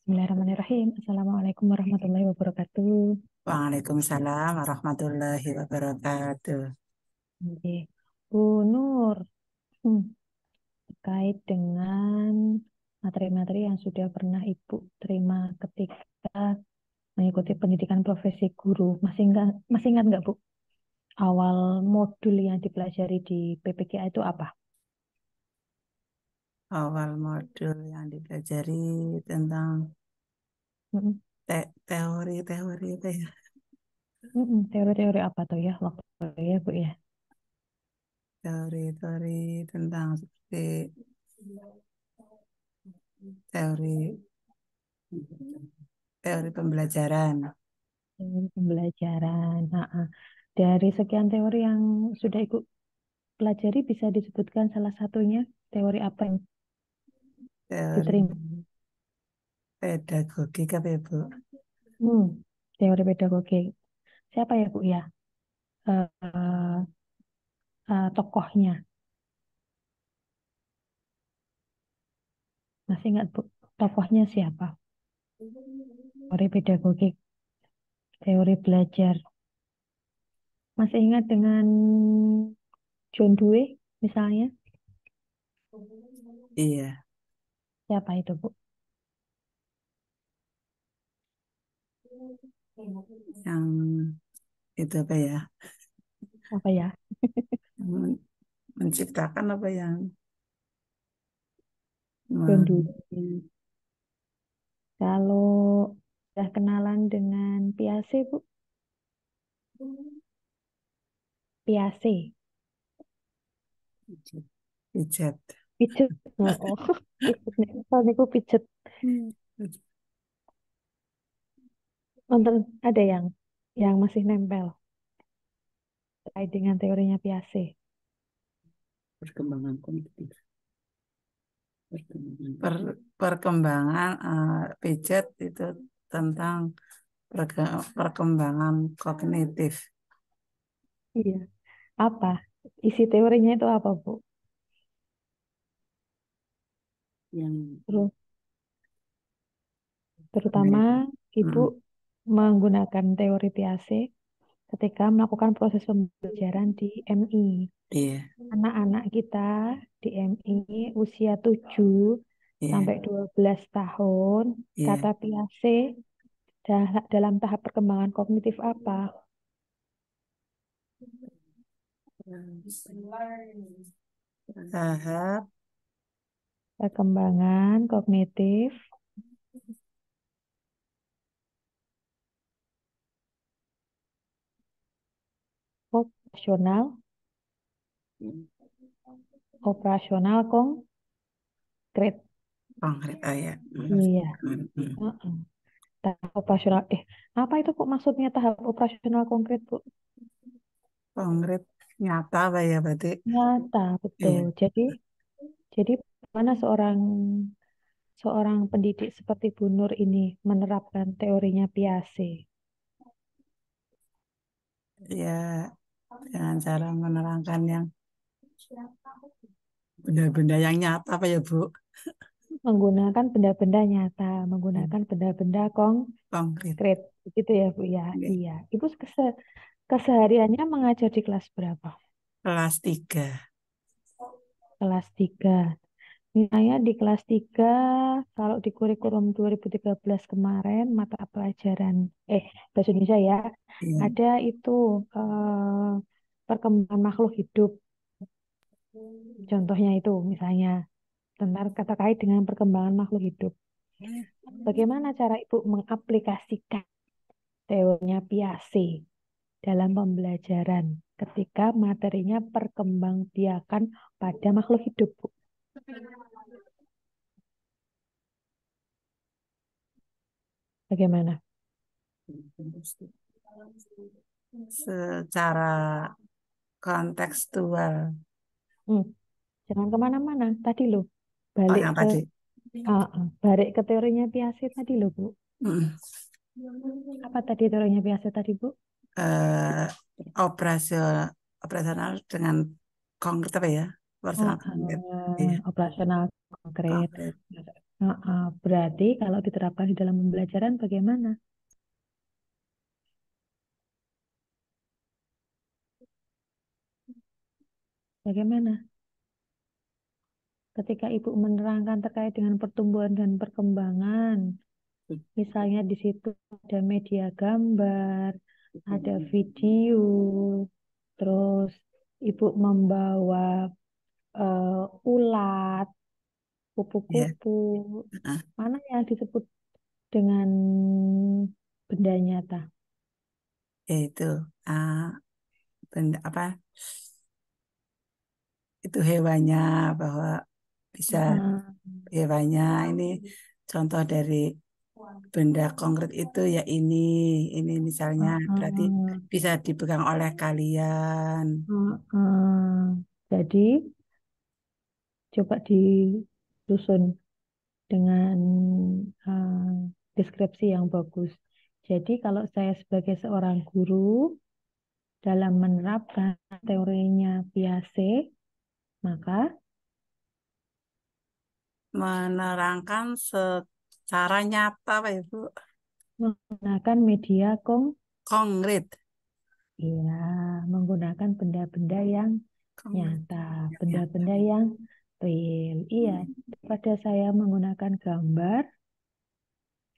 Bismillahirrahmanirrahim. Assalamualaikum warahmatullahi wabarakatuh. Waalaikumsalam warahmatullahi wabarakatuh. Oke. Bu Nur, hmm, terkait dengan materi-materi yang sudah pernah Ibu terima ketika mengikuti pendidikan profesi guru. Masih ingat nggak Bu? Awal modul yang dipelajari di PPGA itu apa? Awal modul yang dipelajari tentang Mm-mm. teori-teori itu ya. Teori-teori apa tuh ya waktu itu ya Bu ya? Teori-teori tentang seperti teori teori pembelajaran. Teori pembelajaran. Dari sekian teori yang sudah Ibu pelajari bisa disebutkan salah satunya teori apa yang Teori diterima? pedagogik apa ya, Bu? Hmm, teori pedagogi. Siapa ya Bu ya? Eh, Tokohnya. Masih ingat Bu? Tokohnya siapa? Teori pedagogi, teori belajar. Masih ingat dengan John Dewey misalnya? Iya, Siapa itu Bu? yang itu apa ya? Apa ya? Men- Menciptakan apa yang John men- Dewey. Kalau sudah kenalan dengan Piaget Bu? Piaget. pijat. Pijet. Oh, pijet nih. Soalnya aku pijet. Hmm. Nonton ada yang masih nempel terkait dengan teorinya Piaget. Perkembangan kognitif. Perkembangan pijat itu tentang perkembangan kognitif Iya. Apa? Isi teorinya itu apa, Bu? yang Terus, terutama baik. Ibu menggunakan teori Piaget ketika melakukan proses pembelajaran di MI. Iya, Anak-anak kita di MI usia 7 iya, sampai 12 tahun, iya. kata Piaget, dalam tahap perkembangan kognitif apa? Tahap Perkembangan kognitif operasional, operasional konkret. konkret ayat. Iya. Heeh. Tahap operasional. Apa itu kok maksudnya tahap operasional konkret, Bu? Konkret nyata apa ya berarti? Nyata, betul. Iya, Jadi mana seorang seorang pendidik seperti Bu Nur ini menerapkan teorinya Piaget? ya, dengan cara menerangkan yang benda-benda yang nyata apa ya, Bu? Menggunakan benda-benda nyata, Iya, menggunakan benda-benda konkret. konkret. Gitu ya, Bu ya. Iya. Iya. Ibu kesehariannya mengajar di kelas berapa? Kelas 3. Kelas 3. Misalnya di kelas 3 kalau di kurikulum 2013 kemarin, mata pelajaran, bahasa Indonesia ya, Iya, ada itu perkembangan makhluk hidup. Contohnya itu misalnya, tentang terkait dengan perkembangan makhluk hidup. Bagaimana cara Ibu mengaplikasikan teorinya Piaget dalam pembelajaran ketika materinya perkembangbiakan pada makhluk hidup, Bu? Bagaimana? secara kontekstual. Hmm, jangan kemana-mana. Tadi loh, Oh, balik yang ke tadi. balik ke teorinya Piaget tadi loh, Bu. Mm. Apa tadi teorinya Piaget tadi, Bu? eh, operasional operasional dengan konkret apa ya? Operasional konkret. Iya, Operasional konkret. konkret. Berarti kalau diterapkan di dalam pembelajaran bagaimana? Bagaimana? Ketika ibu menerangkan terkait dengan pertumbuhan dan perkembangan, misalnya di situ ada media gambar, ada video, terus ibu membawa ulat, Ya. kupu-kupu, Ah, mana yang disebut dengan benda nyata? Itu ah, benda apa? Itu hewannya bahwa bisa Ah, hewannya ini contoh dari benda konkret itu ya ini misalnya ah, berarti ah, bisa dipegang oleh kalian. Jadi coba disusun dengan eh, deskripsi yang bagus. Jadi kalau saya sebagai seorang guru dalam menerapkan teorinya Piaget, maka Menerangkan secara nyata Pak Ibu, menggunakan media konkret, ya, menggunakan benda-benda yang konkret nyata, yang nyata. benda-benda yang real. Iya, pada saya menggunakan gambar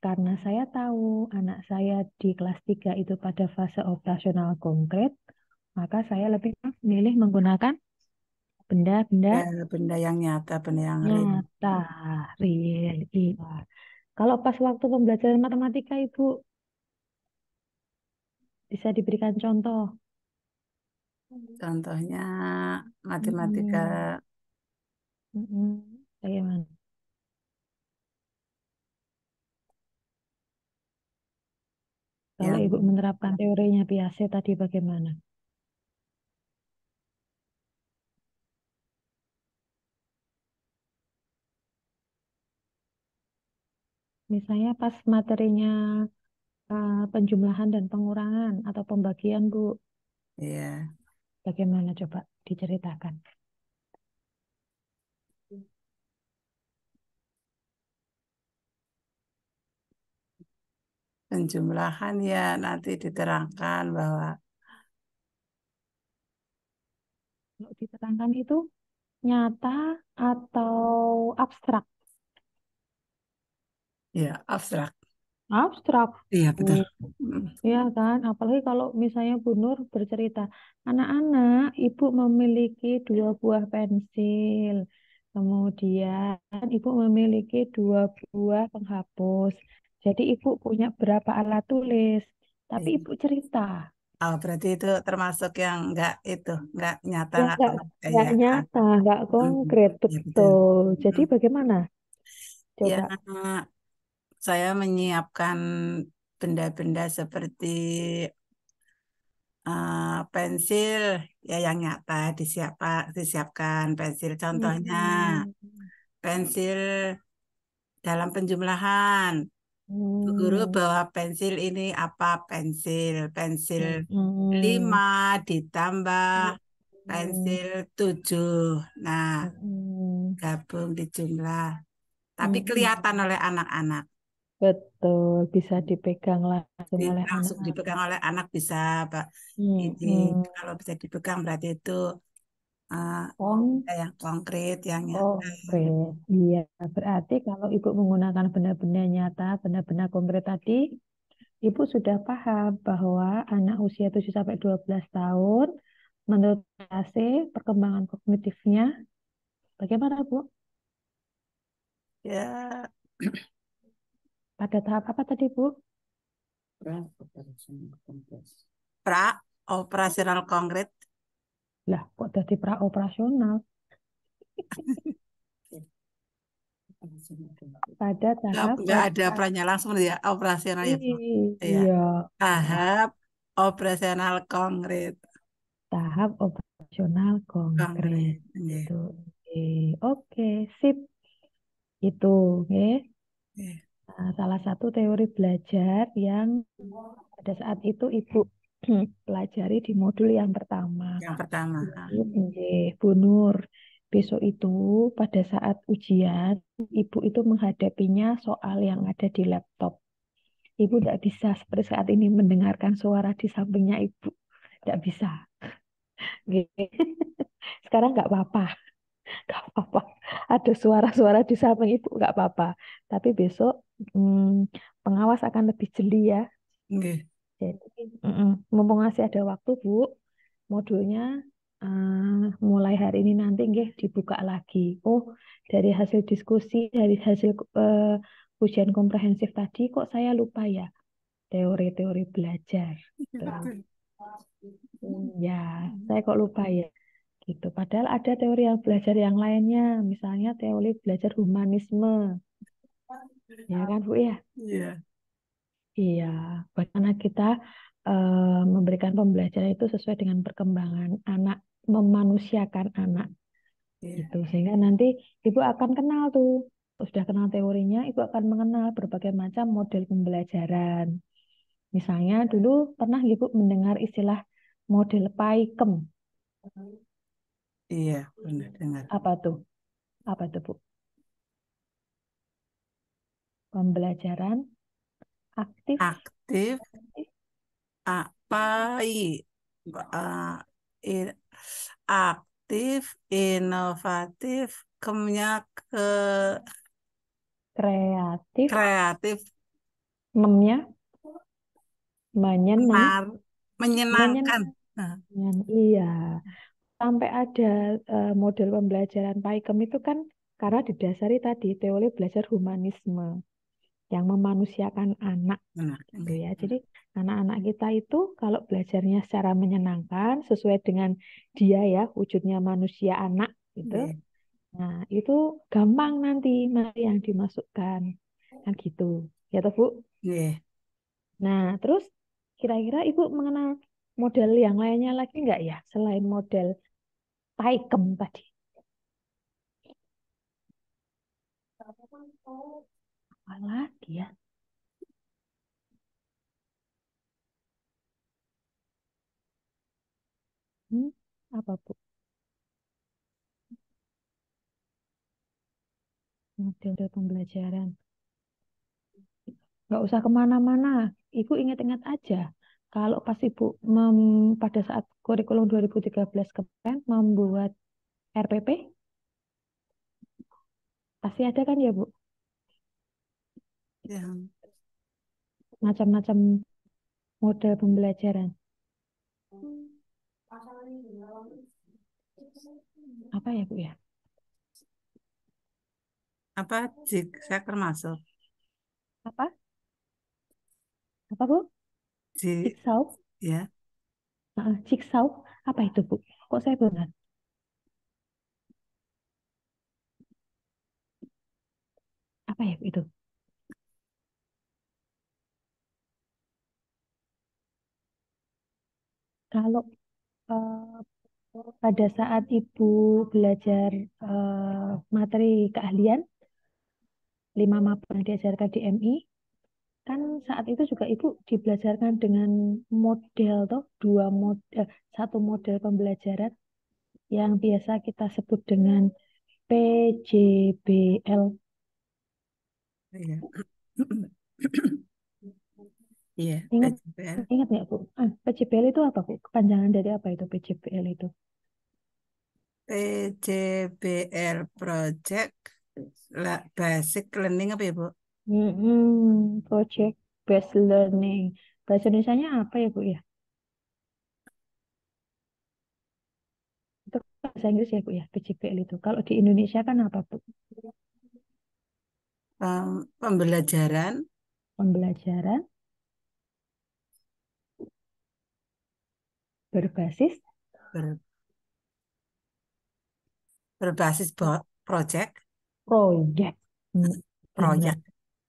karena saya tahu anak saya di kelas 3 itu pada fase operasional konkret, maka saya lebih memilih menggunakan benda-benda Ya, benda yang nyata, benda yang real. nyata, real. Iya. Kalau pas waktu pembelajaran matematika, Ibu bisa diberikan contoh. Contohnya matematika Mm-mm. Mm-mm. Bagaimana? Kalau yang Ibu menerapkan teorinya Piaget tadi bagaimana? Misalnya pas materinya penjumlahan dan pengurangan atau pembagian, Bu, ya bagaimana coba diceritakan? penjumlahan ya nanti diterangkan bahwa Kalau diterangkan itu nyata atau abstrak? ya abstrak. Abstrak. Iya betul. Uh, Mm. Ya kan? Apalagi kalau misalnya Bu Nur bercerita, anak-anak, ibu memiliki 2 buah pensil, kemudian ibu memiliki 2 buah penghapus. Jadi ibu punya berapa alat tulis, tapi Iya. ibu cerita. Oh, berarti itu termasuk yang nggak nyata, Ya nggak konkret nggak ya. nyata, nggak Mm. konkret, Ya betul. betul. Jadi Mm. bagaimana? Ya, Coba. saya menyiapkan benda-benda seperti pensil ya yang nyata disiapkan pensil contohnya Hmm, pensil dalam penjumlahan. Bu guru hmm, bawa pensil ini apa pensil pensil hmm, hmm, 5 ditambah hmm, pensil 7. Nah, hmm, gabung di jumlah. Tapi hmm, kelihatan hmm. oleh anak-anak. Betul, bisa dipegang langsung oleh Langsung dipegang anak-anak. oleh anak bisa, Pak. Hmm, Ini hmm. kalau bisa dipegang berarti itu eh, Kon- yang konkret, yang nyata. Konkret. Iya, berarti kalau Ibu menggunakan benda-benda nyata, benda-benda konkret tadi, Ibu sudah paham bahwa anak usia 7 sampai 12 tahun, menurut AC, perkembangan kognitifnya bagaimana, Bu? Ya, Pada tahap apa tadi, Bu? pra operasional konkret. Lah, kok jadi praoperasional? Pada tahap Nggak ada perannya langsung ya, operasional ya, Bu. Iya. iya, Tahap operasional konkret. tahap operasional konkret. Konkret. Iya. Itu. Oke, oke, sip. Itu, oke. Iya. Nah, salah satu teori belajar yang pada saat itu Ibu pelajari di modul yang pertama. Yang pertama. Itu, nggih, Bu Nur. besok itu pada saat ujian, ibu itu menghadapinya soal yang ada di laptop. Ibu tidak bisa seperti saat ini mendengarkan suara di sampingnya ibu. Tidak bisa. Sekarang nggak apa-apa, nggak apa-apa. Ada suara-suara di samping ibu nggak apa-apa. Tapi besok pengawas akan lebih jeli ya. Nggih. Jadi, mumpung masih ada waktu, Bu, modulnya mulai hari ini nanti nggih dibuka lagi. Oh, dari hasil diskusi, dari hasil ujian komprehensif tadi kok saya lupa ya teori-teori belajar. Tuh. Ya, saya kok lupa ya. Gitu. Padahal ada teori yang belajar yang lainnya, misalnya teori belajar humanisme. Ya kan, Bu ya? Iya. Iya, bagaimana kita memberikan pembelajaran itu sesuai dengan perkembangan anak, memanusiakan anak Iya. gitu. Sehingga nanti ibu akan kenal tuh, sudah kenal teorinya, ibu akan mengenal berbagai macam model pembelajaran. Misalnya dulu pernah ibu mendengar istilah model Paikem. Iya, benar dengar. Apa tuh? Apa tuh, Bu? Pembelajaran aktif, Aktif apa i- aktif, inovatif, ke kreatif, kreatif, memnya, menyenang, benar, menyenangkan. menyenangkan. Nah, Iya. Sampai ada model pembelajaran PAIKEM itu kan karena didasari tadi teori belajar humanisme yang memanusiakan anak benar. gitu ya. Jadi anak-anak kita itu kalau belajarnya secara menyenangkan sesuai dengan dia ya wujudnya manusia anak gitu. Iya. Nah, itu gampang nanti mari yang dimasukkan. Kan gitu. Ya toh, Bu? Iya. Nah, terus kira-kira Ibu mengenal model yang lainnya lagi nggak ya selain model PAIKEM tadi? Apa lagi ya? Hmm, apa Bu? Model pembelajaran. Nggak usah kemana-mana. Ibu ingat-ingat aja. Kalau pas Ibu pada saat kurikulum 2013 kemarin membuat RPP, pasti ada kan ya Bu? Yang Macam-macam model pembelajaran. Apa ya Bu ya? apa saya termasuk Apa? Apa Bu? di Jigsaw? ya Jigsaw? Apa itu Bu? Kok saya benar? Apa ya Bu itu? Kalau pada saat Ibu belajar materi keahlian, 5 mapel yang diajarkan di MI, kan saat itu juga Ibu dibelajarkan dengan model toh, satu model pembelajaran yang biasa kita sebut dengan PJBL. iya. Iya, Ingat PJPL. ingat nggak Bu? PJBL itu apa Bu? Kepanjangan dari apa itu PJBL itu? PJBL Project Basic Learning apa ya, Bu? Project Based Learning. Bahasa Indonesianya apa ya Bu ya? Itu kan bahasa Inggris ya Bu ya, PJBL itu. Kalau di Indonesia kan apa Bu? Pembelajaran Pembelajaran berbasis ber- berbasis project, proyek. Hmm, Benar. proyek.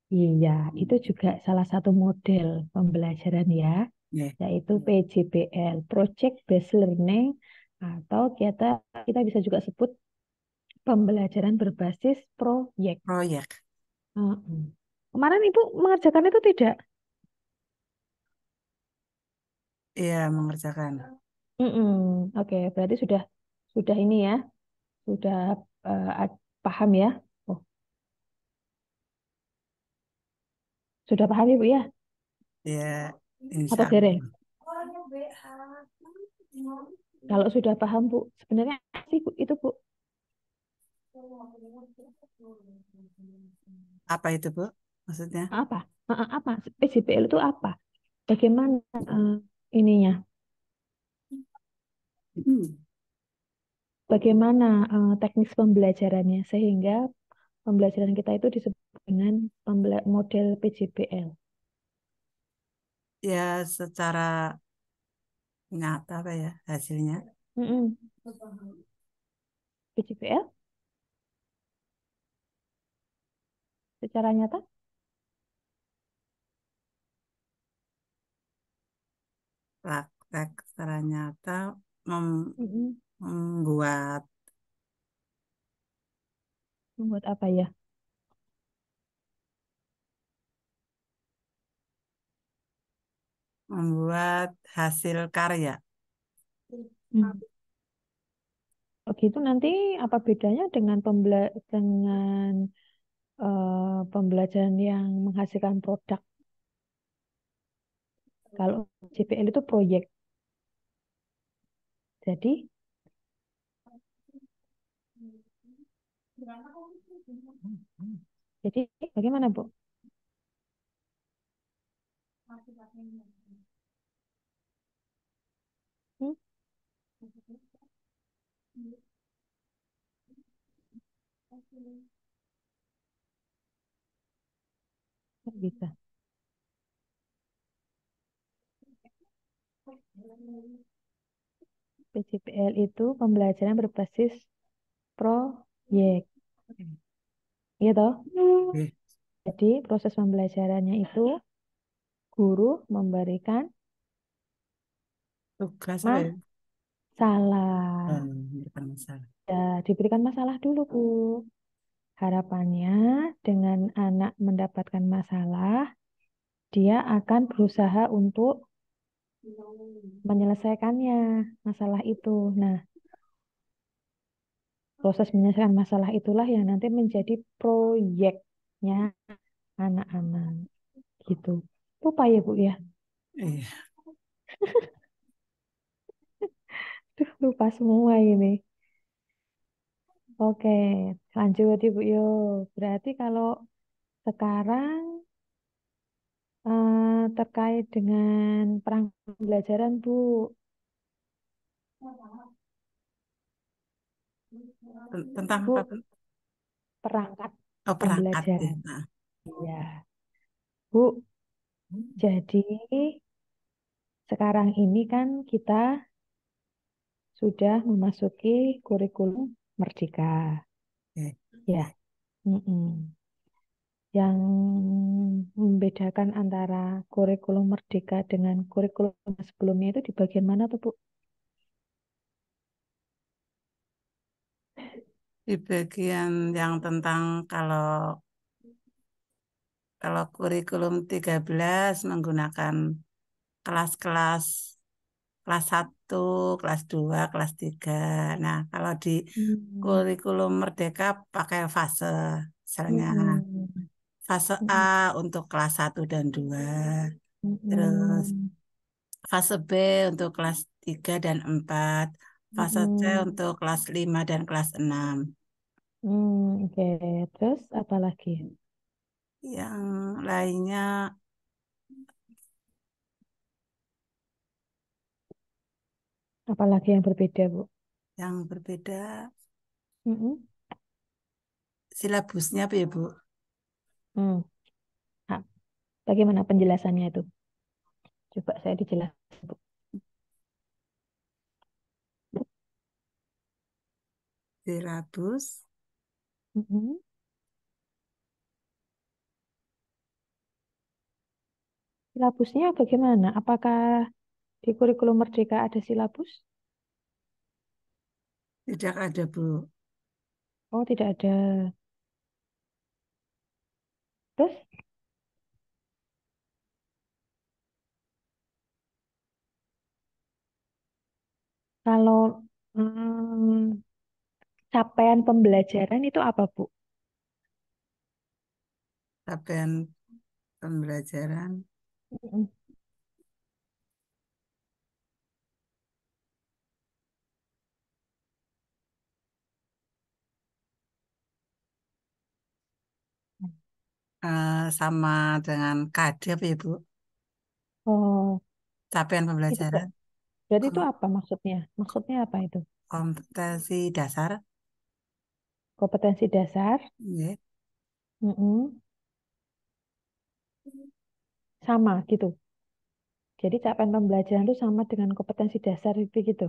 Iya, itu juga salah satu model pembelajaran ya, Ya, yaitu PJBL, Project Based Learning, atau kita kita bisa juga sebut pembelajaran berbasis proyek. proyek. Heeh. Kemarin Ibu mengerjakan itu tidak? Iya, mengerjakan. Mm-mm. Oke, berarti sudah ini ya, Sudah paham ya? Oh, sudah paham Ibu ya? Ya, insya Atau dereng? Allah. Kalau sudah paham Bu, sebenarnya apa sih Bu itu Bu? Apa itu, Bu? Maksudnya? Apa? Apa? PJBL itu apa? Bagaimana ininya? Hmm. Bagaimana teknis pembelajarannya sehingga pembelajaran kita itu disebut dengan model PJBL. Ya, secara nyata apa ya hasilnya? Mm-mm. PJBL secara nyata. Praktek secara nyata mem- Mm-mm. membuat Membuat apa ya? membuat hasil karya. Hmm. Begitu nanti apa bedanya dengan dengan pembelajaran yang menghasilkan produk? Kalau JPL itu proyek. Jadi, jadi bagaimana Bu? Hmm? Kok bisa. PJPL itu pembelajaran berbasis proyek. Iya toh? Oke. Jadi proses pembelajarannya itu guru memberikan Tugas apa ya? masalah. Bukan masalah. Ya, diberikan masalah dulu, Bu. Harapannya dengan anak mendapatkan masalah, dia akan berusaha untuk menyelesaikannya, masalah itu. Nah, proses menyelesaikan masalah itulah yang nanti menjadi proyeknya anak-anak. Gitu. Lupa ya, Bu ya? Iya. Duh, lupa semua ini. Oke, lanjut Ibu Yo. Berarti kalau sekarang terkait dengan perangkat pembelajaran, Bu. Tentang apa, Bu, Bu? perangkat Oh, perangkat ya. pembelajaran. Nah, Iya. Bu, jadi sekarang ini kan kita sudah memasuki kurikulum merdeka. oke. Ya. Mm-mm. Yang membedakan antara kurikulum merdeka dengan kurikulum sebelumnya itu di bagian mana tuh, Bu? Di bagian yang tentang kalau kalau kurikulum 13 menggunakan kelas-kelas kelas satu, kelas 2, kelas 3. Nah, kalau di Hmm. kurikulum Merdeka pakai fase. Misalnya Mm-mm. fase A Mm-mm. untuk kelas satu dan 2. Terus Mm-mm. fase B untuk kelas 3 dan 4. Fase C Mm-mm. untuk kelas 5 dan kelas 6. Oke. Terus apa lagi? Yang lainnya Apa lagi yang berbeda, Bu? yang berbeda Mm-mm. silabusnya apa ya, Bu? Hmm. Ah, bagaimana penjelasannya itu? Coba saya dijelaskan, Bu. Silabus. Mm-mm. Silabusnya bagaimana? Apakah di kurikulum Merdeka ada silabus? Tidak ada, Bu. Oh, tidak ada. Terus, kalau capaian pembelajaran itu apa, Bu? Capaian pembelajaran Mm-mm. sama dengan KD apa ya, Bu? Oh, Capaian itu pembelajaran, berarti itu kom- apa maksudnya? Maksudnya apa itu? kompetensi dasar, Kompetensi dasar, ya. mm-mm, sama gitu. Jadi capaian pembelajaran itu sama dengan kompetensi dasar itu gitu.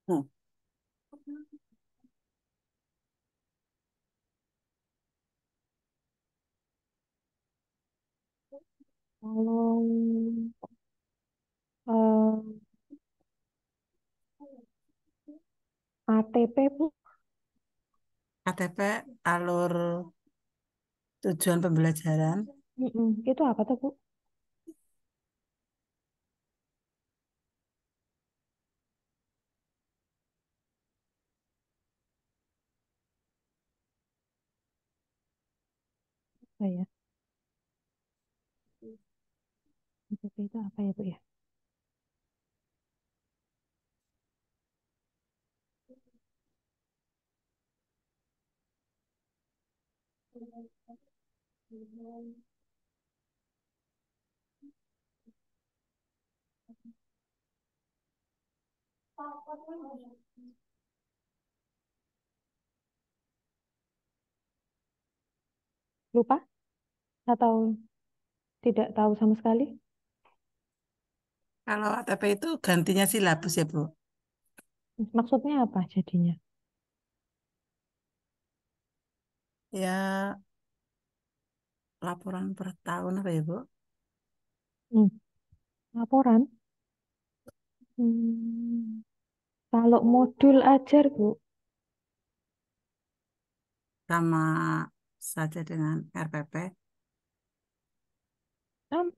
Hmm. Kalau eh, ATP, Bu, KTP alur tujuan pembelajaran. mm-mm, itu apa tuh, Bu? Oh ya, ATP itu apa ya, Bu ya? Lupa atau tidak tahu sama sekali? Kalau ATP itu gantinya silabus ya, Bu? Maksudnya apa jadinya? Ya, laporan per tahun apa ya, Bu? Hmm, laporan. Hmm, kalau modul ajar, Bu. Sama saja dengan RPP. Sam-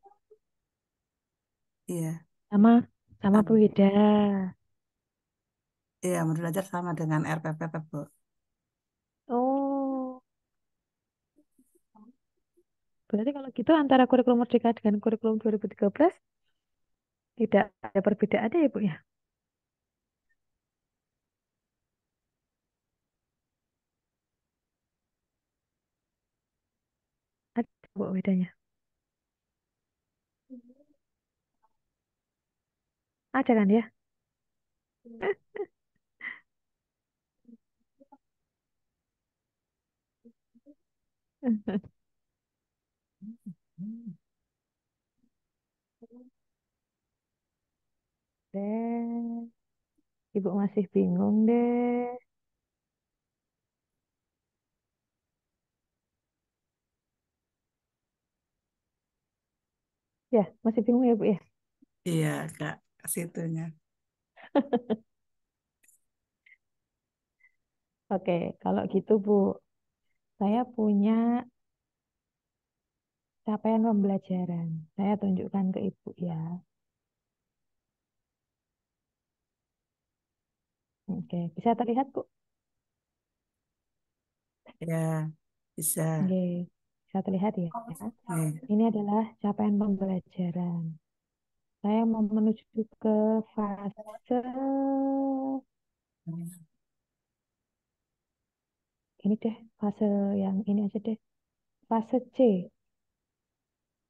Iya, Sama, sama sama. beda. Iya, modul belajar sama dengan RPP, Bu. Oh, berarti kalau gitu antara kurikulum Merdeka dengan kurikulum 2013 tidak ada perbedaannya ya, Bu ya? Ada, Bu, bedanya? Ada kan ya? Deh, Ibu masih bingung deh. Ya, masih bingung ya, Bu ya? Iya, Kak, situnya. Oke, kalau gitu, Bu, saya punya capaian pembelajaran. Saya tunjukkan ke Ibu ya. Oke, bisa terlihat, Bu? Ya, bisa. Oke, bisa terlihat ya. Nih. Ini adalah capaian pembelajaran. Saya mau menuju ke fase ini deh, fase yang ini aja deh. Fase C.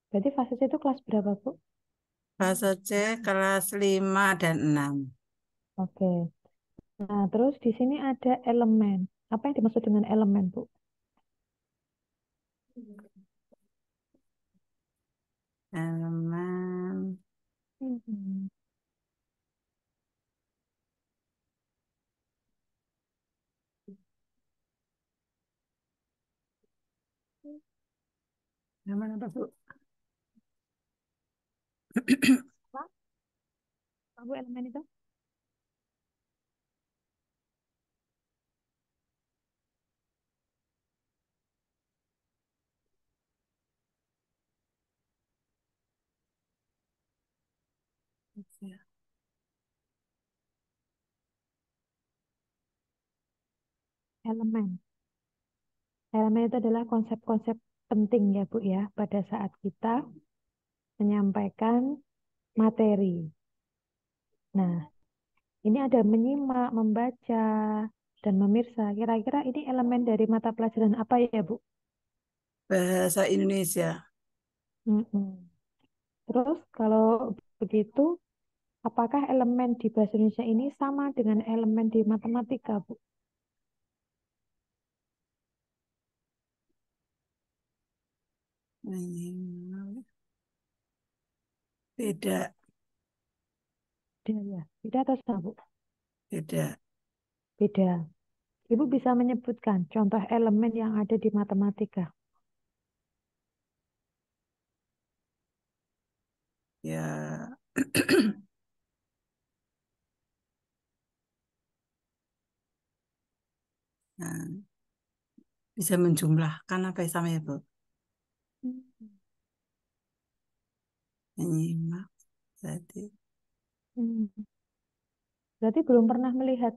Berarti fase C itu kelas berapa, Bu? Fase C kelas 5 dan 6. Oke. Nah, terus di sini ada elemen. Apa yang dimaksud dengan elemen, Bu? Elemen. Hmm. Elemen apa, Bu? Apa? Apa, Bu, elemen itu? Ya. Elemen. Elemen itu adalah konsep-konsep penting ya Bu ya pada saat kita menyampaikan materi. Nah, ini ada menyimak, membaca, dan memirsa. Kira-kira ini elemen dari mata pelajaran apa ya Bu? Bahasa Indonesia. Mm-mm. Terus kalau begitu, apakah elemen di bahasa Indonesia ini sama dengan elemen di matematika Bu? Hmm, Beda, Beda ya? Beda atau sama Bu? beda. Beda. Ibu bisa menyebutkan contoh elemen yang ada di matematika. Ya, nah, bisa menjumlahkan apa ya sama ya, Bu? Hmm. Menyimak, berarti. Hmm. Berarti belum pernah melihat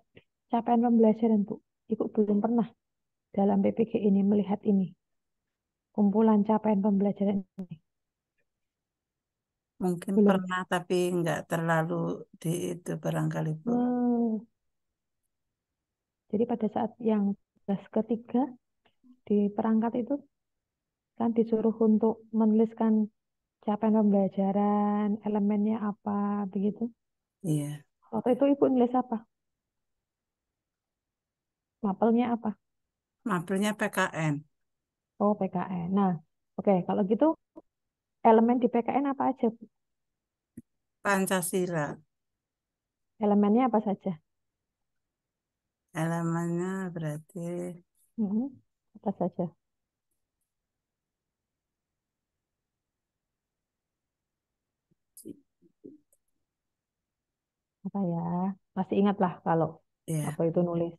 capaian pembelajaran, Bu. Ibu belum pernah dalam PPG ini melihat ini, kumpulan capaian pembelajaran ini. Mungkin Belum. pernah, tapi nggak terlalu di itu barangkali, Bu. Hmm. Jadi pada saat yang kelas ketiga di perangkat itu kan disuruh untuk menuliskan capaian pembelajaran, elemennya apa, begitu. Iya, Waktu itu Ibu nulis apa? Mapelnya apa? mapelnya PKN, Oh, PKN. Nah, oke, kalau gitu elemen di PKN apa aja, Bu? Pancasila. Elemennya apa saja? Elemennya berarti Mhm. Apa saja? Apa ya? Masih ingat lah kalau ya, apa itu nulis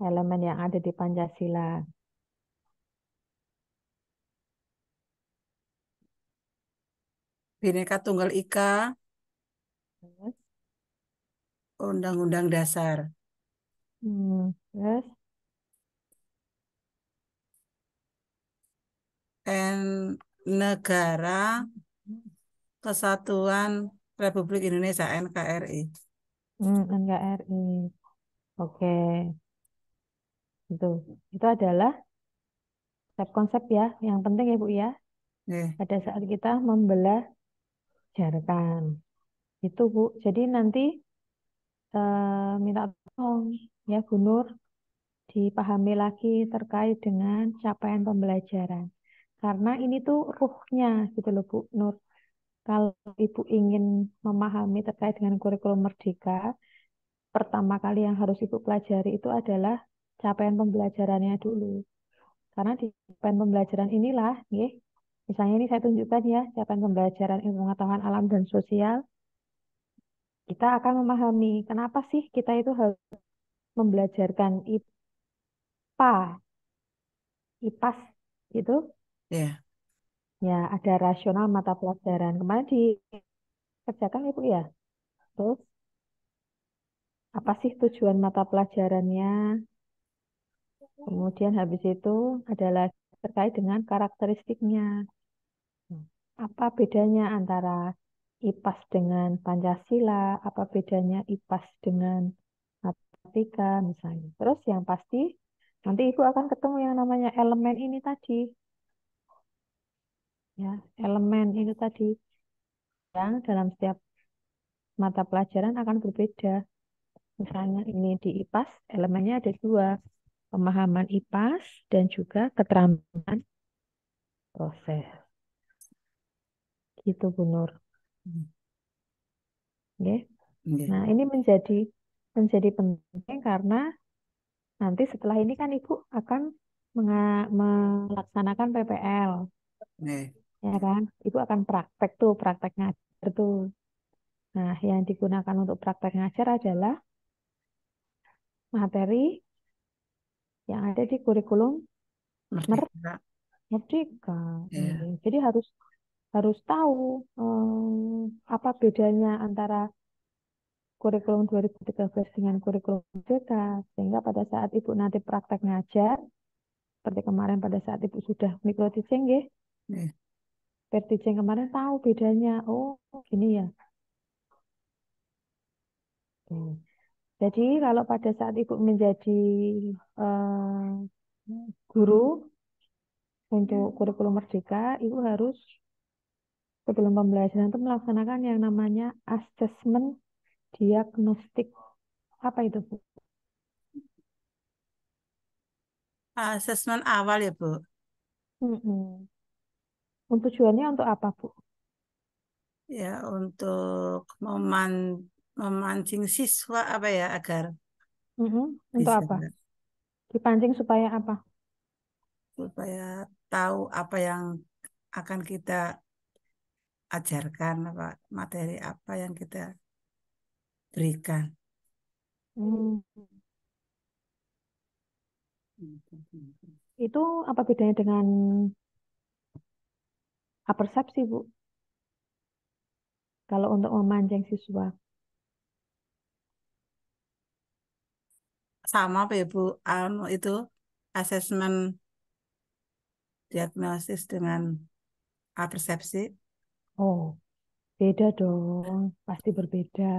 elemen yang ada di Pancasila. Bhinneka Tunggal Ika, Terus, Undang-Undang Dasar, terus, dan Negara Kesatuan Republik Indonesia NKRI. NKRI. Oke, itu. Itu adalah konsep-konsep ya, yang penting ya Bu ya, Nih, pada saat kita membelajarkan. Itu Bu. Jadi nanti minta tolong ya Bu Nur dipahami lagi terkait dengan capaian pembelajaran. Karena ini tuh ruhnya gitu loh Bu Nur. Kalau Ibu ingin memahami terkait dengan kurikulum Merdeka, pertama kali yang harus Ibu pelajari itu adalah capaian pembelajarannya dulu. Karena di capaian pembelajaran inilah, ya, misalnya ini saya tunjukkan ya, capaian pembelajaran ilmu pengetahuan alam dan sosial, kita akan memahami kenapa sih kita itu harus membelajarkan IPA, IPAS, gitu. ya, Ya, ada rasional mata pelajaran. Kemarin dikerjakan Ibu ya. Terus, apa sih tujuan mata pelajarannya? Kemudian habis itu adalah terkait dengan karakteristiknya. Apa bedanya antara IPAS dengan Pancasila? Apa bedanya IPAS dengan matematika misalnya? Terus yang pasti nanti Ibu akan ketemu yang namanya elemen ini tadi, ya, elemen itu tadi yang dalam setiap mata pelajaran akan berbeda. Misalnya ini di IPAS elemennya ada dua, pemahaman IPAS dan juga keterampilan proses. Gitu Bu Nur. Oke. ya, Nah, ini menjadi penting karena nanti setelah ini kan Ibu akan melaksanakan PPL, ya, ya kan? Ibu akan praktek tuh, praktek ngajar tuh. Nah, yang digunakan untuk praktek ngajar adalah materi yang ada di kurikulum merdeka. Merdeka. Ya, Jadi harus harus tahu apa bedanya antara kurikulum 2013 dengan kurikulum merdeka, sehingga pada saat ibu nanti praktek ngajar, seperti kemarin pada saat ibu sudah mikro teaching, nggih, Nggih. peer teaching kemarin tahu bedanya. Oh, gini ya. Hmm. Jadi kalau pada saat ibu menjadi guru untuk kurikulum merdeka, ibu harus sebelum pembelajaran itu melaksanakan yang namanya asesmen diagnostik. Apa itu, Bu? Asesmen awal ya, Bu. Mm-mm. Tujuannya untuk apa, Bu? Ya, untuk memancing siswa apa ya agar Mm-mm. Untuk bisa apa? Dipancing supaya apa? supaya tahu apa yang akan kita ajarkan, apa materi apa yang kita berikan. Hmm. Itu apa bedanya dengan apersepsi, Bu? Kalau untuk memancing siswa. Sama apa ya, Bu? Itu asesmen diagnosis dengan persepsi. Oh, beda dong. Pasti berbeda.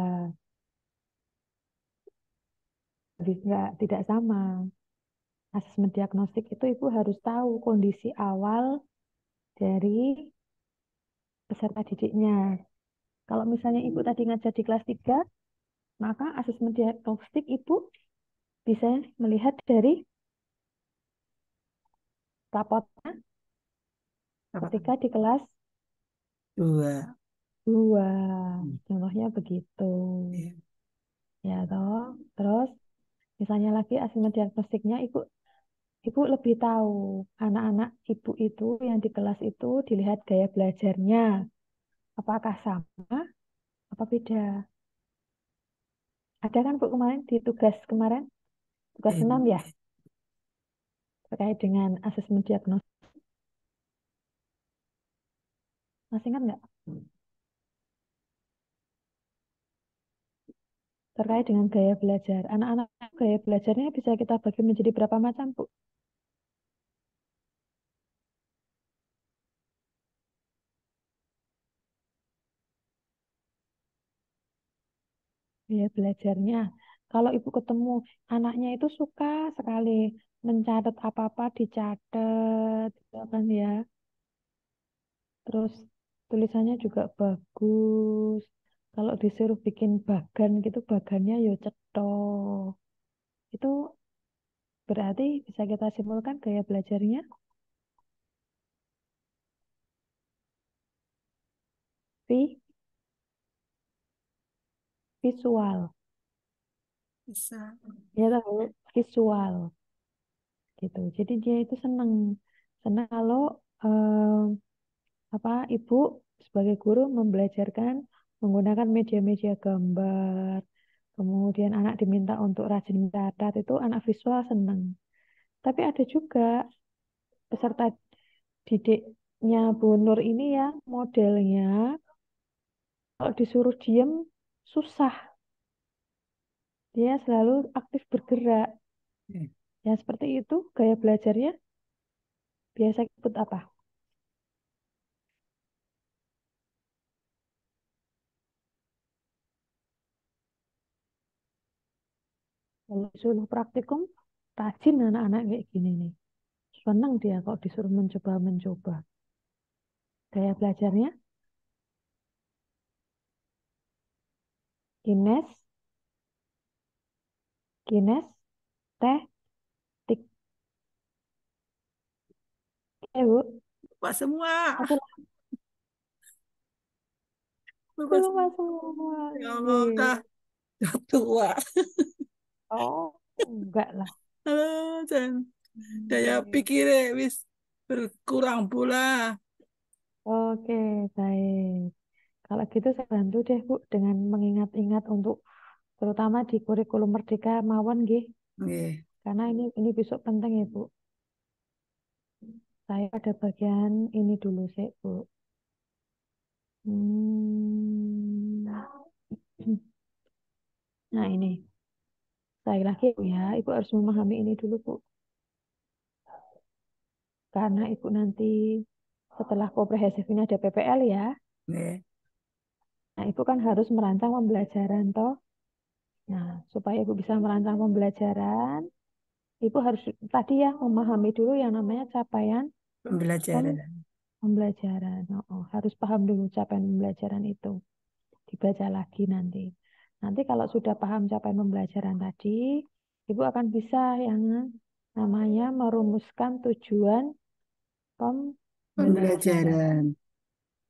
Nggak, tidak sama. Asesmen diagnostik itu ibu harus tahu kondisi awal dari peserta didiknya. Kalau misalnya ibu tadi ngajar di kelas 3, maka asesmen diagnostik ibu bisa melihat dari rapotnya Apa? ketika di kelas Dua. 2. Hmm. Contohnya begitu. Iya. Ya toh. Terus misalnya lagi asesmen diagnostiknya ibu ibu lebih tahu anak-anak ibu itu yang di kelas itu dilihat gaya belajarnya apakah sama apa beda. Ada kan Bu kemarin di tugas kemarin, tugas Iya. 6 ya, terkait dengan asesmen diagnosis. Masih ingat nggak? Terkait dengan gaya belajar. Anak-anak gaya belajarnya bisa kita bagi menjadi berapa macam, Bu? Gaya belajarnya. Kalau Ibu ketemu anaknya itu suka sekali mencatat apa-apa dicatat, gitu kan ya. Terus tulisannya juga bagus. Kalau disuruh bikin bagan gitu, bagannya yo cetok. Itu berarti bisa kita simpulkan gaya belajarnya visual. Bisa. Ya tahu visual gitu. Jadi dia itu senang, senang kalau eh, apa ibu sebagai guru membelajarkan menggunakan media-media gambar. Kemudian anak diminta untuk rajin mencatat itu anak visual senang. Tapi ada juga peserta didiknya Bu Nur ini yang modelnya kalau disuruh diem susah. Dia selalu aktif bergerak. Iya. Yang seperti itu gaya belajarnya biasa ikut apa? Kalau disuruh praktikum, rajin anak-anak kayak gini nih. Senang dia kalau disuruh mencoba-mencoba. Gaya belajarnya, kines, kines, teh, tik. Bu. Lupa semua. Aku Lupa lupa semua. semua. Ya Allah, Nggih. udah tua. Oh, enggak lah. Halo, jangan. Daya Nggih. pikirnya wis berkurang pula. Oke, baik. Kalau gitu saya bantu deh, Bu, dengan mengingat-ingat untuk terutama di kurikulum Merdeka mawon nggih. Nggih. Karena ini besok penting ya, Bu. Saya ada bagian ini dulu sih, Bu. Hmm. Nah ini, sekali lagi ya, Ibu harus memahami ini dulu, Bu. Karena Ibu nanti setelah komprehensif ini ada PPL ya. Nggih, Nah, Ibu kan harus merancang pembelajaran toh. Nah, supaya Ibu bisa merancang pembelajaran, Ibu harus tadi ya memahami dulu yang namanya capaian pembelajaran. pembelajaran. Harus paham dulu capaian pembelajaran itu. Dibaca lagi nanti. Nanti kalau sudah paham capaian pembelajaran tadi, Ibu akan bisa yang namanya merumuskan tujuan pembelajaran. Pembelajaran.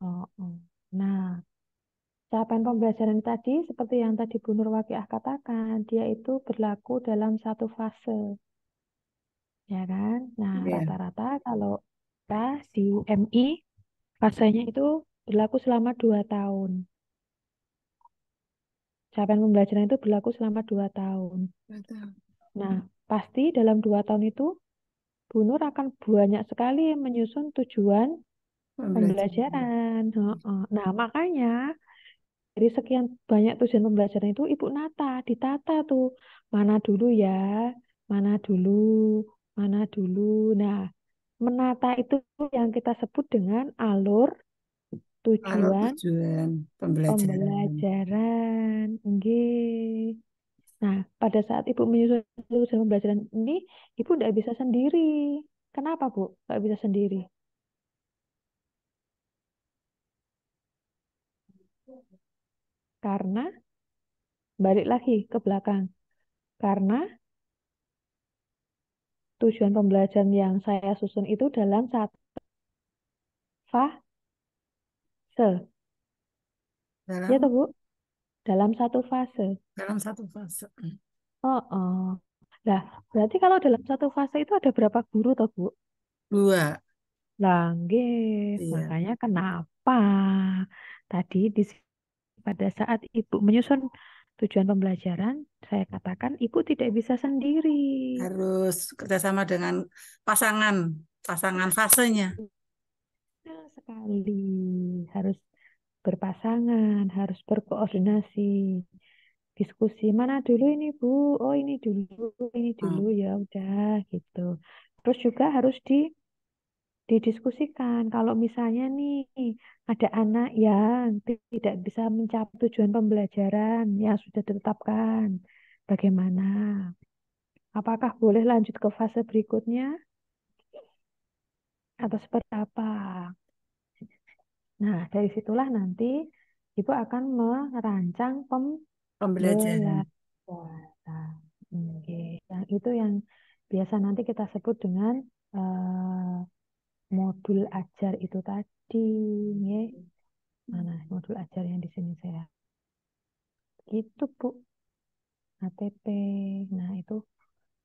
Oh, oh. Nah, capaian pembelajaran tadi, seperti yang tadi Bu Nurwakiah katakan, dia itu berlaku dalam satu fase, ya kan? Nah, Iya, rata-rata kalau kita di MI, fasenya itu berlaku selama 2 tahun. Capaian pembelajaran itu berlaku selama 2 tahun. betul. Nah, pasti dalam 2 tahun itu, Bu Nur akan banyak sekali menyusun tujuan Pembelajaran. pembelajaran. Heeh. Nah, makanya dari sekian banyak tujuan pembelajaran itu Ibu ditata tuh. Mana dulu ya, mana dulu, mana dulu. Nah, menata itu yang kita sebut dengan alur Kalau tujuan tujuan pembelajaran. pembelajaran. Nggih. Nah, pada saat Ibu menyusun tujuan pembelajaran ini, Ibu tidak bisa sendiri. Kenapa, Bu? Nggak bisa sendiri? Karena, balik lagi ke belakang. Karena tujuan pembelajaran yang saya susun itu dalam satu fase. Ya toh, Dalam Bu? Dalam satu fase. dalam satu fase. Oh, oh. Nah, berarti kalau dalam satu fase itu ada berapa guru toh, Bu? Dua. Lah, nggih. Iya, Makanya kenapa tadi pada saat Ibu menyusun tujuan pembelajaran, saya katakan Ibu tidak bisa sendiri. harus kerjasama dengan pasangan, pasangan fasenya. Nah, sekali harus berpasangan, harus berkoordinasi, diskusi mana dulu ini Bu, oh ini dulu Hmm. ya udah gitu. Terus juga harus didiskusikan kalau misalnya nih ada anak yang tidak bisa mencapai tujuan pembelajaran yang sudah ditetapkan, bagaimana? Apakah boleh lanjut ke fase berikutnya atau seperti apa? Nah, dari situlah nanti Ibu akan merancang Pembelajaran. pembelajaran. Oke. Yang itu yang biasa nanti kita sebut dengan modul ajar itu tadi. Nggih. Mana modul ajar yang di sini saya? Gitu, Bu. ATP. Nah, itu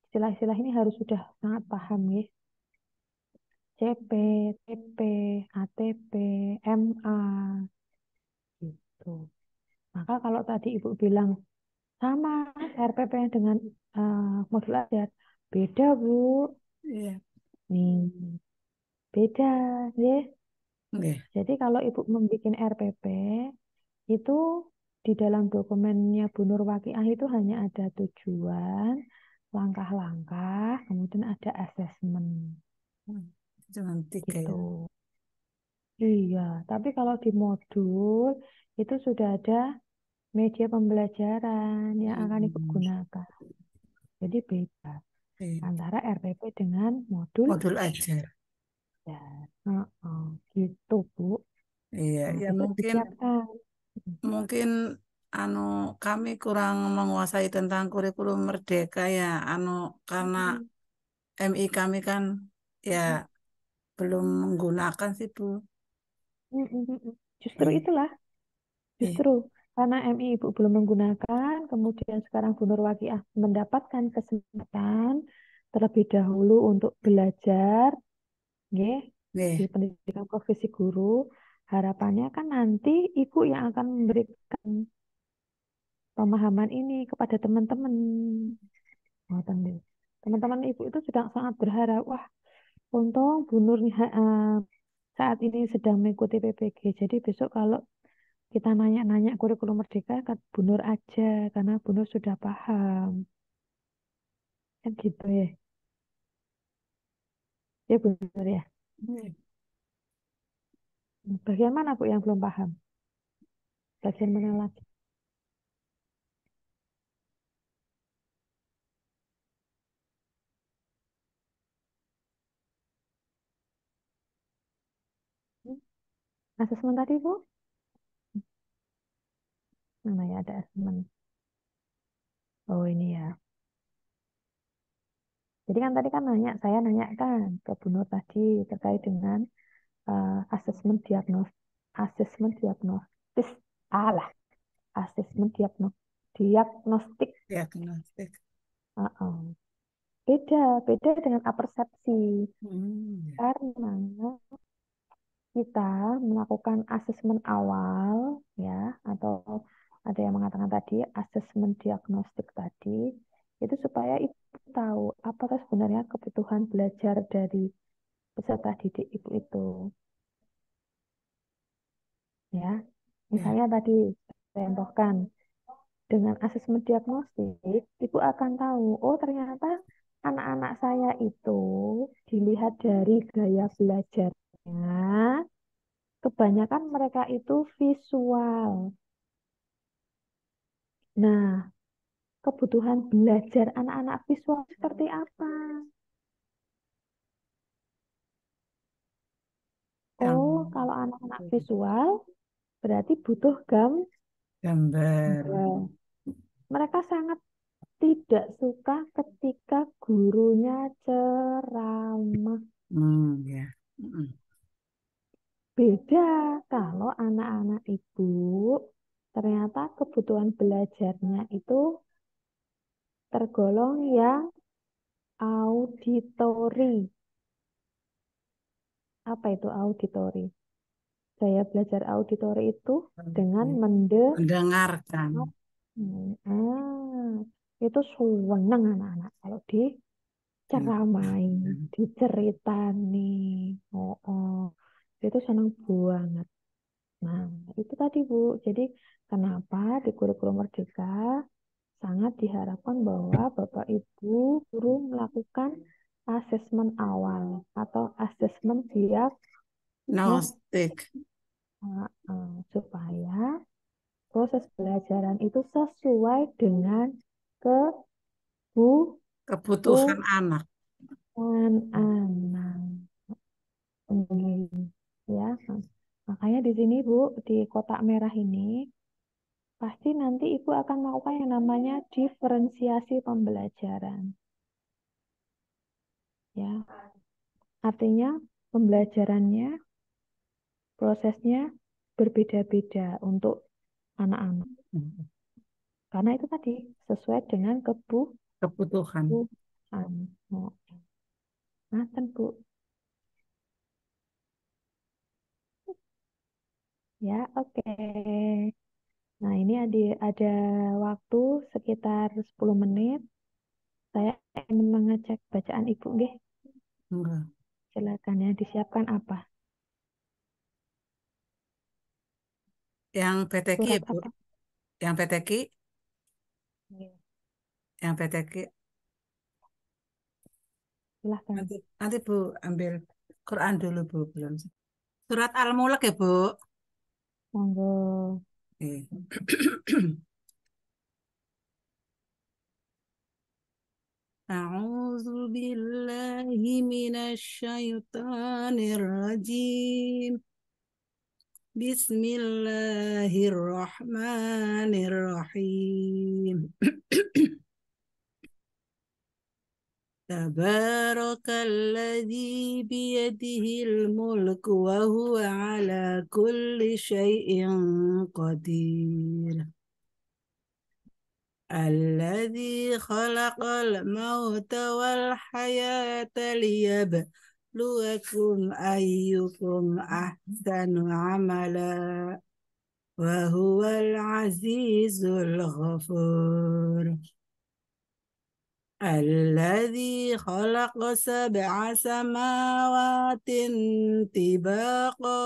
istilah-istilah ini harus sudah sangat paham ya. CP, TP, ATP, MA, gitu. Maka kalau tadi Ibu bilang sama RPP dengan modul ajar, beda Bu. Iya, Nih, beda ya. nggih. Jadi kalau Ibu membuat RPP, itu di dalam dokumennya Bu Nur Wakiah itu hanya ada tujuan, langkah-langkah, kemudian ada asesmen Hmm. Cuma tiga gitu. ya. Iya, tapi kalau di modul itu sudah ada media pembelajaran yang akan Ibu Hmm. gunakan. Jadi beda Iya. antara RPP dengan modul Modul ajar. ajar. Gitu, Bu. Iya, Nah, ya besok mungkin disiapkan. mungkin anu kami kurang menguasai tentang kurikulum Merdeka ya, anu karena MI kami kan ya belum menggunakan sih Bu. Justru Iya, itulah, iya, justru karena MI Ibu belum menggunakan, kemudian sekarang Bu Nur Wakiah mendapatkan kesempatan terlebih dahulu untuk belajar, nggih, di iya, pendidikan profesi guru. Harapannya kan nanti Ibu yang akan memberikan pemahaman ini kepada teman-teman. Ngoten lho. Teman-teman Ibu itu sudah sangat berharap, wah, untung Bu Nur saat ini sedang mengikuti PPG. Jadi besok kalau kita nanya-nanya kurikulum Merdeka ke Bu Nur aja, karena Bu Nur sudah paham. Kan gitu ya. Ya Bu Nur ya. Bagian mana Bu yang belum paham? Bagian mana lagi? Hmm? Asesmen tadi Bu? Mana ya ada asesmen? Oh ini ya. Jadi kan tadi kan saya nanya kan ke Bu Nur tadi terkait dengan asesmen asesmen diagnostis, alah, asesmen diagnostik. Diagnostik. Uh-uh. Beda dengan apersepsi. Hmm, Karena kita melakukan asesmen awal, ya, atau ada yang mengatakan tadi asesmen diagnostik tadi, itu supaya ibu tahu apakah sebenarnya kebutuhan belajar dari peserta didik ibu itu, ya. ya. Misalnya tadi saya contohkan dengan asesmen diagnostik, ibu akan tahu, oh ternyata anak-anak saya itu dilihat dari gaya belajarnya, kebanyakan mereka itu visual. Nah, kebutuhan belajar anak-anak visual seperti apa? Oh, Gam- kalau anak-anak visual berarti butuh Gambar. gambar. Mereka sangat tidak suka ketika gurunya ceramah. Ya. Mm. Beda kalau anak-anak ibu ternyata kebutuhan belajarnya itu tergolong yang auditori. Apa itu auditori? Gaya belajar auditori itu dengan mendengar. Mendengarkan. Itu seneng anak-anak kalau diceramai, diceritani. Oh, oh. Itu senang banget. Nah, itu tadi Bu. Jadi kenapa di kurikulum Merdeka sangat diharapkan bahwa Bapak Ibu guru melakukan asesmen awal atau asesmen diagnostik, Gnostik. supaya proses pelajaran itu sesuai dengan Kebutuhan kebutuhan anak. anak. Ya, makanya di sini Bu, di kotak merah ini pasti nanti Ibu akan melakukan yang namanya diferensiasi pembelajaran. Ya, artinya pembelajarannya, prosesnya berbeda-beda untuk anak-anak. Karena itu tadi sesuai dengan Kebutuhan. kebutuhan. Oh, nah, Bu. Ya, oke. Nah, ini ada waktu sekitar 10 menit. Saya ingin mengecek bacaan Ibu, nggih. Enggak. Silakan ya, disiapkan apa? Yang PTQ ya, Surat Bu. apa? Yang PTQ, Iya. yang PTQ. Silahkan. Nanti Bu ambil Quran dulu Bu, belum. Surat Al-Mulk ya, Bu. Monggo. Eh. أعوذ بالله من الشيطان الرجيم. بسم الله الرحمن الرحيم. تبارك الذي بيده الملك وهو على كل شيء قدير. الذي خلق الموت والحياة ليبلوكم أيكم أحسن عملا وهو العزيز الغفور. الذي خلق 7 سماوات طباقا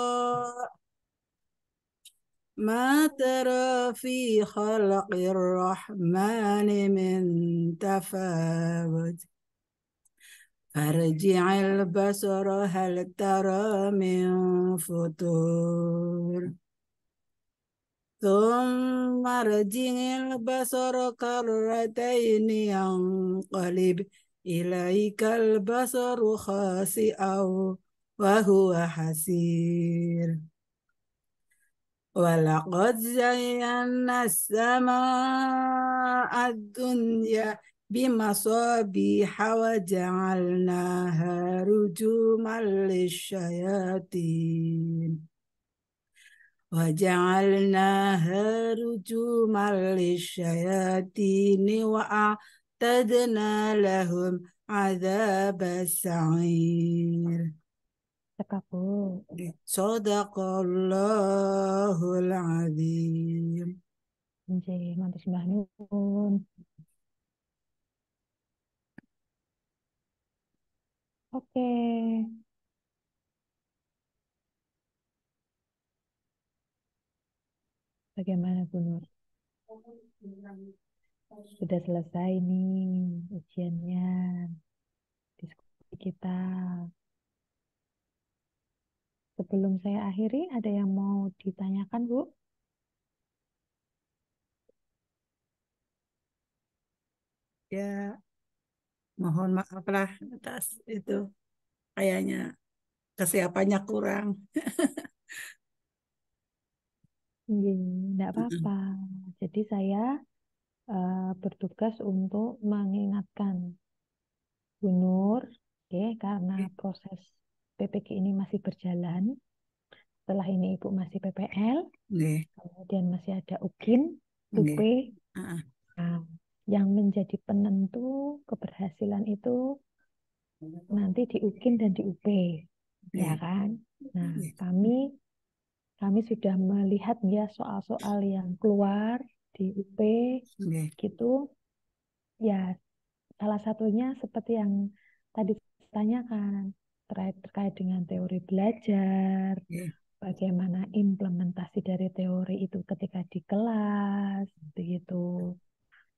ما ترى في خلق الرحمن من تفاوت فارجع البصر هل ترى من فطور ثم ارجع البصر كرتين ينقلب إليك البصر خاسئا وهو حسير ولقد زينا السماء الدنيا بمصابيح وجعلناها رجوما للشياطين وأعتدنا لهم عذاب السعير Cakap, Bu. صدق الله العظيم. Nggih, matur sembah nuwun. Oke, bagaimana Bu Nur? Sudah selesai nih ujiannya, diskusi kita. Sebelum saya akhiri, ada yang mau ditanyakan, Bu? Ya, mohon maaf lah atas itu. Kayaknya kesiapannya kurang. Nggih, enggak apa-apa. Jadi saya bertugas untuk mengingatkan Bu Nur, oke, karena proses PPG ini masih berjalan. Setelah ini Ibu masih PPL, Nggih, kemudian masih ada UKIN, UP. nggih. Heeh, Nah, yang menjadi penentu keberhasilan itu nanti di UKIN dan di UP, ya nggih, kan? Nah, nggih, kami sudah melihat ya soal-soal yang keluar di UP nggih, gitu. Ya, salah satunya seperti yang tadi ditanyakan terkait dengan teori belajar, nggih, bagaimana implementasi dari teori itu ketika di kelas, begitu.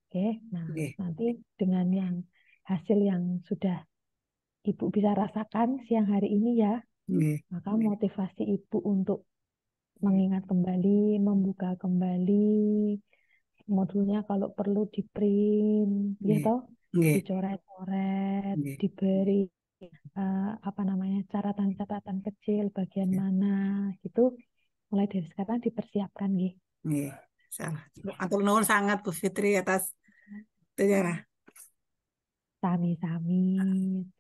Oke, nah nggih, nanti dengan yang hasil yang sudah Ibu bisa rasakan siang hari ini ya, nggih, maka motivasi Ibu untuk mengingat kembali, membuka kembali modulnya kalau perlu di print, gitu, nggih, dicoret-coret, nggih, diberi apa namanya catatan-catatan kecil bagian mana gitu. Mulai dari sekarang dipersiapkan, gitu. nggih. Salah. Atur nuwun sangat Bu Fitri atas itunya. Sami-sami.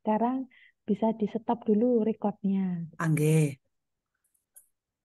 Sekarang bisa di stop dulu recordnya. Nggih.